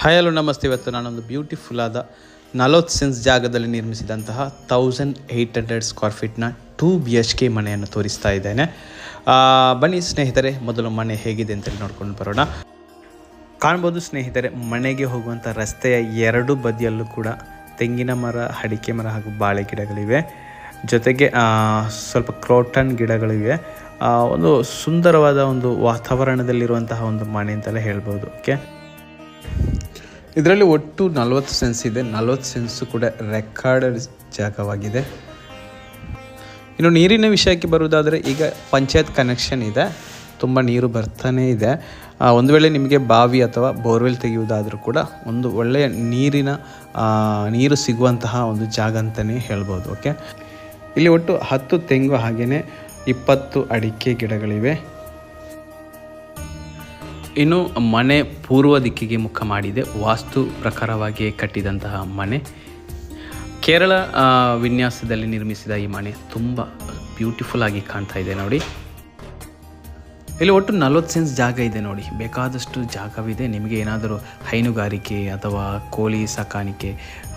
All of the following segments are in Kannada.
ಹಾಯ್ ಹಲೋ ನಮಸ್ತೆ. ಇವತ್ತು ನಾನೊಂದು ಬ್ಯೂಟಿಫುಲ್ ಆದ 40 ಸೆನ್ಸ್ ಜಾಗದಲ್ಲಿ ನಿರ್ಮಿಸಿದಂತಹ 1800 ಸ್ಕ್ವೇರ್ ಫೀಟ್ನ 2 BHK ಮನೆಯನ್ನು ತೋರಿಸ್ತಾ ಇದ್ದೇನೆ. ಬನ್ನಿ ಸ್ನೇಹಿತರೆ, ಮೊದಲು ಮನೆ ಹೇಗಿದೆ ಅಂತೇಳಿ ನೋಡ್ಕೊಂಡು ಬರೋಣ. ಕಾಣ್ಬೋದು ಸ್ನೇಹಿತರೆ, ಮನೆಗೆ ಹೋಗುವಂಥ ರಸ್ತೆಯ ಎರಡು ಬದಿಯಲ್ಲೂ ಕೂಡ ತೆಂಗಿನ ಮರ, ಅಡಿಕೆ ಮರ ಹಾಗೂ ಬಾಳೆ ಗಿಡಗಳಿವೆ. ಜೊತೆಗೆ ಸ್ವಲ್ಪ ಕ್ರೋಟನ್ ಗಿಡಗಳಿವೆ. ಒಂದು ಸುಂದರವಾದ ಒಂದು ವಾತಾವರಣದಲ್ಲಿರುವಂತಹ ಒಂದು ಮನೆ ಅಂತಲೇ ಹೇಳ್ಬೋದು. ಓಕೆ, ಇದರಲ್ಲಿ ಒಟ್ಟು 40 ಸೆನ್ಸ್ ಇದೆ. 40 ಸೆನ್ಸು ಕೂಡ ರೆಕಾರ್ಡೆಡ್ ಜಾಗವಾಗಿದೆ. ಇನ್ನು ನೀರಿನ ವಿಷಯಕ್ಕೆ ಬರುವುದಾದರೆ, ಈಗ ಪಂಚಾಯತ್ ಕನೆಕ್ಷನ್ ಇದೆ, ತುಂಬ ನೀರು ಬರ್ತಾನೇ ಇದೆ. ಒಂದು ವೇಳೆ ನಿಮಗೆ ಬಾವಿ ಅಥವಾ ಬೋರ್ವೆಲ್ ತೆಗೆಯುವುದಾದರೂ ಕೂಡ ಒಂದು ಒಳ್ಳೆಯ ನೀರು ಸಿಗುವಂತಹ ಒಂದು ಜಾಗ ಅಂತಲೇ ಹೇಳ್ಬೋದು. ಓಕೆ, ಇಲ್ಲಿ ಒಟ್ಟು 10 ತೆಂಗು ಹಾಗೆಯೇ 20 ಅಡಿಕೆ ಗಿಡಗಳಿವೆ. ಇನ್ನು ಮನೆ ಪೂರ್ವ ದಿಕ್ಕಿಗೆ ಮುಖ ಮಾಡಿದೆ. ವಾಸ್ತು ಪ್ರಕಾರವಾಗಿ ಕಟ್ಟಿದಂತಹ ಮನೆ. ಕೇರಳ ವಿನ್ಯಾಸದಲ್ಲಿ ನಿರ್ಮಿಸಿದ ಈ ಮನೆ ತುಂಬ ಬ್ಯೂಟಿಫುಲ್ ಆಗಿ ಕಾಣ್ತಾ ಇದೆ ನೋಡಿ. ಇಲ್ಲಿ ಒಟ್ಟು 40 ಸೆನ್ಸ್ ಜಾಗ ಇದೆ ನೋಡಿ. ಬೇಕಾದಷ್ಟು ಜಾಗವಿದೆ. ನಿಮಗೆ ಏನಾದರೂ ಹೈನುಗಾರಿಕೆ ಅಥವಾ ಕೋಳಿ ಸಾಕಾಣಿಕೆ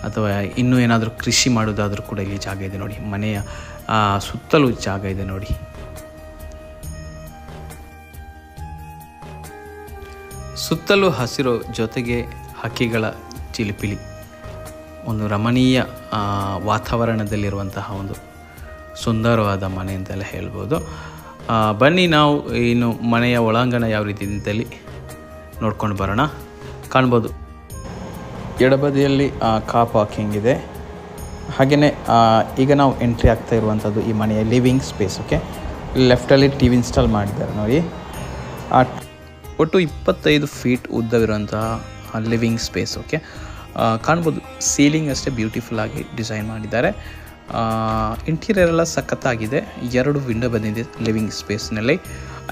ಅಥವಾ ಇನ್ನೂ ಏನಾದರೂ ಕೃಷಿ ಮಾಡೋದಾದರೂ ಕೂಡ ಇಲ್ಲಿ ಜಾಗ ಇದೆ ನೋಡಿ. ಮನೆಯ ಸುತ್ತಲೂ ಜಾಗ ಇದೆ ನೋಡಿ. ಸುತ್ತಲೂ ಹಸಿರು, ಜೊತೆಗೆ ಹಕ್ಕಿಗಳ ಚಿಲಿಪಿಲಿ, ಒಂದು ರಮಣೀಯ ವಾತಾವರಣದಲ್ಲಿರುವಂತಹ ಒಂದು ಸುಂದರವಾದ ಮನೆ ಅಂತೆಲ್ಲ ಹೇಳ್ಬೋದು. ಬನ್ನಿ ನಾವು ಇನ್ನು ಮನೆಯ ಒಳಾಂಗಣ ಯಾವ ರೀತಿ ಅಂತೇಳಿ ನೋಡ್ಕೊಂಡು ಬರೋಣ. ಕಾಣ್ಬೋದು, ಎಡಬದಿಯಲ್ಲಿ ಕಾರ್ ಪಾರ್ಕಿಂಗ್ ಇದೆ. ಹಾಗೆಯೇ ಈಗ ನಾವು ಎಂಟ್ರಿ ಆಗ್ತಾ ಇರುವಂಥದ್ದು ಈ ಮನೆಯ ಲಿವಿಂಗ್ ಸ್ಪೇಸ್. ಓಕೆ, ಲೆಫ್ಟಲ್ಲಿ ಟಿ ವಿ ಇನ್ಸ್ಟಾಲ್ ಮಾಡಿದ್ದಾರೆ ನೋಡಿ. ಒಟ್ಟು 25 ಫೀಟ್ ಉದ್ದವಿರುವಂತಹ ಲಿವಿಂಗ್ ಸ್ಪೇಸ್. ಓಕೆ, ಕಾಣ್ಬೋದು, ಸೀಲಿಂಗ್ ಅಷ್ಟೇ ಬ್ಯೂಟಿಫುಲ್ ಆಗಿ ಡಿಸೈನ್ ಮಾಡಿದ್ದಾರೆ. ಇಂಟೀರಿಯರ್ ಎಲ್ಲ ಸಖತ್ತಾಗಿದೆ. 2 ವಿಂಡೋ ಬಂದಿದೆ ಲಿವಿಂಗ್ ಸ್ಪೇಸ್ನಲ್ಲಿ.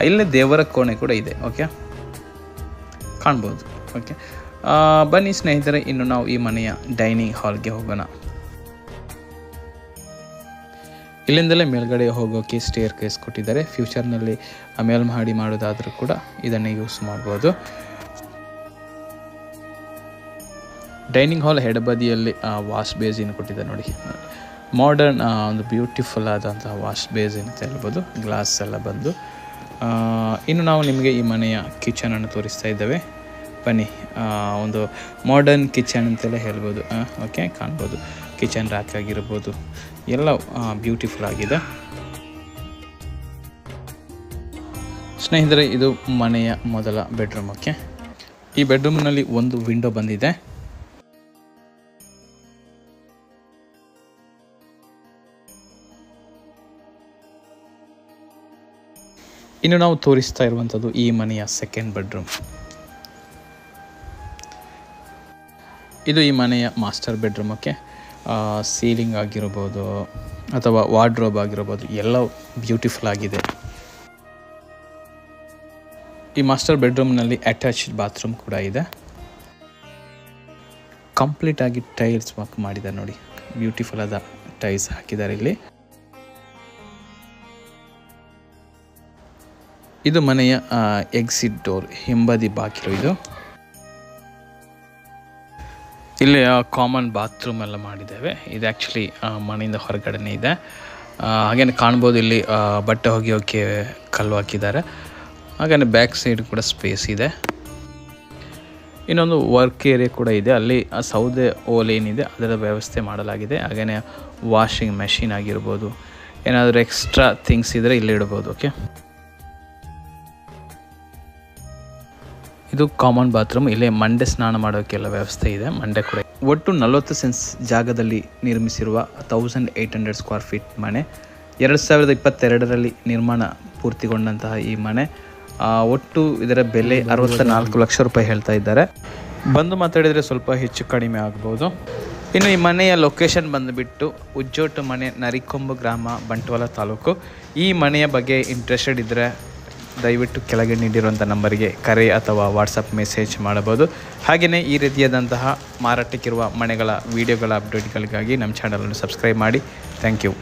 ಇಲ್ಲೇ ದೇವರ ಕೋಣೆ ಕೂಡ ಇದೆ. ಓಕೆ, ಕಾಣ್ಬೋದು. ಓಕೆ, ಬನ್ನಿ ಸ್ನೇಹಿತರೆ, ಇನ್ನು ನಾವು ಈ ಮನೆಯ ಡೈನಿಂಗ್ ಹಾಲ್ಗೆ ಹೋಗೋಣ. ಇಲ್ಲಿಂದಲೇ ಮೇಲ್ಗಡೆ ಹೋಗೋಕ್ಕೆ ಸ್ಟೇರ್ ಕೇಸ್ ಕೊಟ್ಟಿದ್ದಾರೆ. ಫ್ಯೂಚರ್ನಲ್ಲಿ ಮೇಲ್ಮಹಡಿ ಮಾಡೋದಾದರೂ ಕೂಡ ಇದನ್ನೇ ಯೂಸ್ ಮಾಡ್ಬೋದು. ಡೈನಿಂಗ್ ಹಾಲ್ ಎಡಬದಿಯಲ್ಲಿ ವಾಶ್ ಬೇಸಿನ್ ಕೊಟ್ಟಿದ್ದಾರೆ ನೋಡಿ. ಮಾಡರ್ನ್ ಒಂದು ಬ್ಯೂಟಿಫುಲ್ ಆದಂತಹ ವಾಶ್ ಬೇಸಿನ್ ಅಂತ ಹೇಳ್ಬೋದು. ಗ್ಲಾಸ್ ಎಲ್ಲ ಬಂದು. ಇನ್ನು ನಾವು ನಿಮಗೆ ಈ ಮನೆಯ ಕಿಚನನ್ನು ತೋರಿಸ್ತಾ ಇದ್ದೇವೆ. ಬನ್ನಿ, ಒಂದು ಮಾಡರ್ನ್ ಕಿಚನ್ ಅಂತೆಲ್ಲ ಹೇಳ್ಬೋದು. ಓಕೆ, ಕಾಣ್ಬೋದು, ಕಿಚನ್ ರ್ಯಾಕ್ ಆಗಿರ್ಬೋದು, ಎಲ್ಲ ಬ್ಯೂಟಿಫುಲ್ ಆಗಿದೆ. ಸ್ನೇಹಿತರೆ, ಇದು ಮನೆಯ ಮೊದಲ ಬೆಡ್ರೂಮ್. ಓಕೆ, ಈ ಬೆಡ್ರೂಮ್ನಲ್ಲಿ ಒಂದು ವಿಂಡೋ ಬಂದಿದೆ. ಇನ್ನು ನಾವು ತೋರಿಸ್ತಾ ಇರುವಂಥದ್ದು ಈ ಮನೆಯ ಸೆಕೆಂಡ್ ಬೆಡ್ರೂಮ್. ಇದು ಈ ಮನೆಯ ಮಾಸ್ಟರ್ ಬೆಡ್ರೂಮ್. ಓಕೆ, ಸೀಲಿಂಗ್ ಆಗಿರ್ಬೋದು ಅಥವಾ ವಾರ್ಡ್ರೋಬ್ ಆಗಿರ್ಬೋದು, ಎಲ್ಲ ಬ್ಯೂಟಿಫುಲ್ ಆಗಿದೆ. ಈ ಮಾಸ್ಟರ್ ಬೆಡ್ರೂಮ್ನಲ್ಲಿ ಅಟ್ಯಾಚ್ಡ್ ಬಾತ್ರೂಮ್ ಕೂಡ ಇದೆ. ಕಂಪ್ಲೀಟ್ ಆಗಿ ಟೈಲ್ಸ್ ವರ್ಕ್ ಮಾಡಿದ್ದಾರೆ ನೋಡಿ. ಬ್ಯೂಟಿಫುಲ್ ಆದ ಟೈಲ್ಸ್ ಹಾಕಿದ್ದಾರೆ ಇಲ್ಲಿ. ಇದು ಮನೆಯ ಎಕ್ಸಿಟ್ ಡೋರ್, ಹಿಂಬದಿ ಬಾಗಿಲು ಇದು. ಇಲ್ಲಿ ಕಾಮನ್ ಬಾತ್ರೂಮ್ ಎಲ್ಲ ಮಾಡಿದ್ದೇವೆ. ಇದು ಆ್ಯಕ್ಚುಲಿ ಮನೆಯಿಂದ ಹೊರಗಡೆನೇ ಇದೆ. ಹಾಗೇನೆ ಕಾಣ್ಬೋದು, ಇಲ್ಲಿ ಬಟ್ಟೆ ಒಗೆಯೋಕ್ಕೆ ಕಲ್ಲು ಹಾಕಿದ್ದಾರೆ. ಹಾಗೆಯೇ ಬ್ಯಾಕ್ ಸೈಡ್ ಕೂಡ ಸ್ಪೇಸ್ ಇದೆ. ಇನ್ನೊಂದು ವರ್ಕ್ ಏರಿಯಾ ಕೂಡ ಇದೆ. ಅಲ್ಲಿ ಸೌದೆ ಓಲ್ ಏನಿದೆ ಅದರ ವ್ಯವಸ್ಥೆ ಮಾಡಲಾಗಿದೆ. ಹಾಗೆಯೇ ವಾಷಿಂಗ್ ಮೆಷಿನ್ ಆಗಿರ್ಬೋದು, ಏನಾದರೂ ಎಕ್ಸ್ಟ್ರಾ ಥಿಂಗ್ಸ್ ಇದ್ದರೆ ಇಲ್ಲಿ ಇಡ್ಬೋದು. ಓಕೆ, ಇದು ಕಾಮನ್ ಬಾತ್ರೂಮ್. ಇಲ್ಲೇ ಮಂಡೆ ಸ್ನಾನ ಮಾಡೋಕ್ಕೆಲ್ಲ ವ್ಯವಸ್ಥೆ ಇದೆ. ಮಂಡೆ ಕೂಡ. ಒಟ್ಟು 40 ಸೆನ್ಸ್ ಜಾಗದಲ್ಲಿ ನಿರ್ಮಿಸಿರುವ 1800 ಸ್ಕ್ವೇರ್ ಫೀಟ್ ಮನೆ. 2022ರಲ್ಲಿ ನಿರ್ಮಾಣ ಪೂರ್ತಿಗೊಂಡಂತಹ ಈ ಮನೆ. ಒಟ್ಟು ಇದರ ಬೆಲೆ 64 ಲಕ್ಷ ರೂಪಾಯಿ ಹೇಳ್ತಾ ಇದ್ದಾರೆ. ಬಂದು ಮಾತಾಡಿದರೆ ಸ್ವಲ್ಪ ಹೆಚ್ಚು ಕಡಿಮೆ ಆಗ್ಬೋದು. ಇನ್ನು ಈ ಮನೆಯ ಲೊಕೇಶನ್ ಬಂದುಬಿಟ್ಟು ಉಜ್ಜೋಟು ಮನೆ, ನರಿಕೊಂಬು ಗ್ರಾಮ, ಬಂಟ್ವಾಳ ತಾಲೂಕು. ಈ ಮನೆಯ ಬಗ್ಗೆ ಇಂಟ್ರೆಸ್ಟೆಡ್ ಇದ್ದರೆ ದಯವಿಟ್ಟು ಕೆಳಗೆ ನೀಡಿರುವಂಥ ನಂಬರಿಗೆ ಕರೆ ಅಥವಾ ವಾಟ್ಸಪ್ ಮೆಸೇಜ್ ಮಾಡಬಹುದು. ಹಾಗೆಯೇ ಈ ರೀತಿಯಾದಂತಹ ಮಾರಾಟಕ್ಕಿರುವ ಮನೆಗಳ ವಿಡಿಯೋಗಳ ಅಪ್ಡೇಟ್ಗಳಿಗಾಗಿ ನಮ್ಮ ಚಾನಲನ್ನು ಸಬ್ಸ್ಕ್ರೈಬ್ ಮಾಡಿ. Thank you.